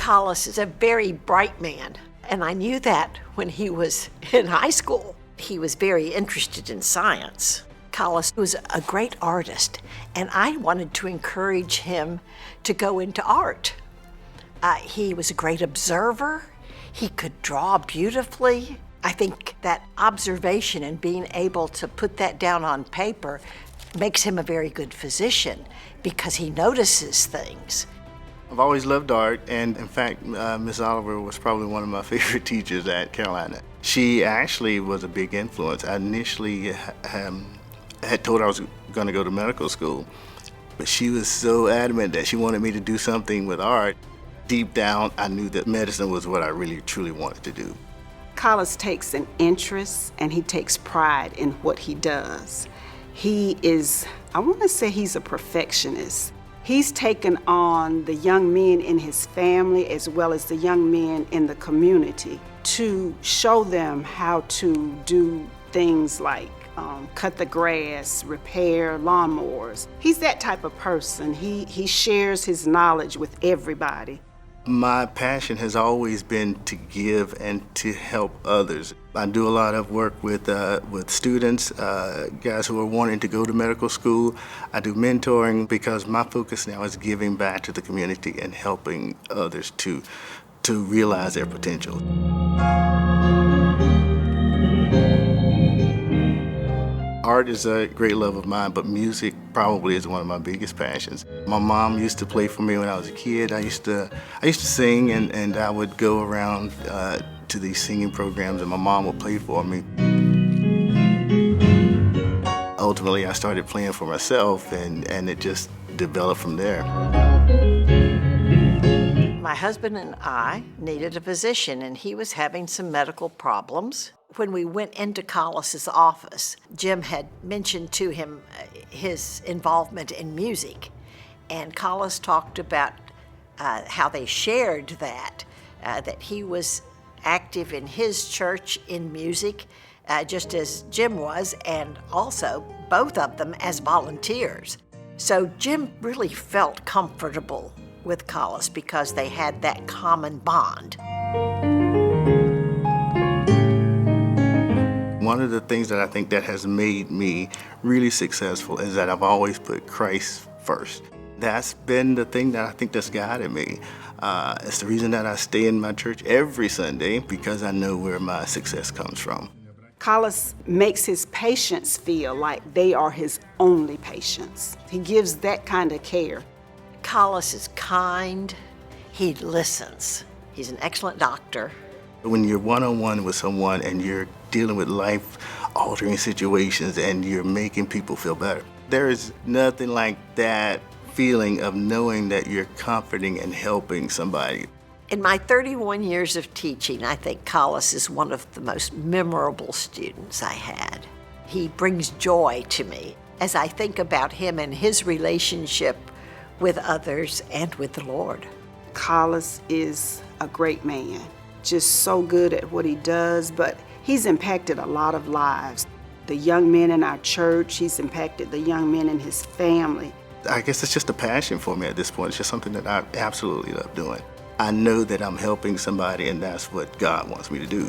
Collis is a very bright man, and I knew that when he was in high school. He was very interested in science. Collis was a great artist, and I wanted to encourage him to go into art. He was a great observer. He could draw beautifully. I think that observation and being able to put that down on paper makes him a very good physician because he notices things. I've always loved art, and in fact, Miss Oliver was probably one of my favorite teachers at Carolina. She actually was a big influence. I initially had told her I was going to go to medical school, but she was so adamant that she wanted me to do something with art. Deep down, I knew that medicine was what I really, truly wanted to do. Collis takes an interest and he takes pride in what he does. He is, I want to say he's a perfectionist. He's taken on the young men in his family as well as the young men in the community to show them how to do things like cut the grass, repair lawnmowers. He's that type of person. He shares his knowledge with everybody. My passion has always been to give and to help others. I do a lot of work with students, guys who are wanting to go to medical school. I do mentoring because my focus now is giving back to the community and helping others to realize their potential. Art is a great love of mine, but music probably is one of my biggest passions. My mom used to play for me when I was a kid. I used to sing, and I would go around to these singing programs, and my mom would play for me. Ultimately, I started playing for myself, and it just developed from there. My husband and I needed a physician, and he was having some medical problems. When we went into Collis's office, Jim had mentioned to him his involvement in music, and Collis talked about how they shared that he was active in his church in music, just as Jim was, and also both of them as volunteers. So Jim really felt comfortable with Collis because they had that common bond. One of the things that I think that has made me really successful is that I've always put Christ first. That's been the thing that I think that's guided me. It's the reason that I stay in my church every Sunday, because I know where my success comes from. Collis makes his patients feel like they are his only patients. He gives that kind of care. Collis is kind. He listens. He's an excellent doctor. When you're one-on-one with someone and you're dealing with life-altering situations and you're making people feel better, there is nothing like that feeling of knowing that you're comforting and helping somebody. In my 31 years of teaching, I think Collis is one of the most memorable students I had. He brings joy to me as I think about him and his relationship with others and with the Lord. Collis is a great man, just so good at what he does, but he's impacted a lot of lives. The young men in our church, he's impacted the young men in his family. I guess it's just a passion for me at this point. It's just something that I absolutely love doing. I know that I'm helping somebody, and that's what God wants me to do.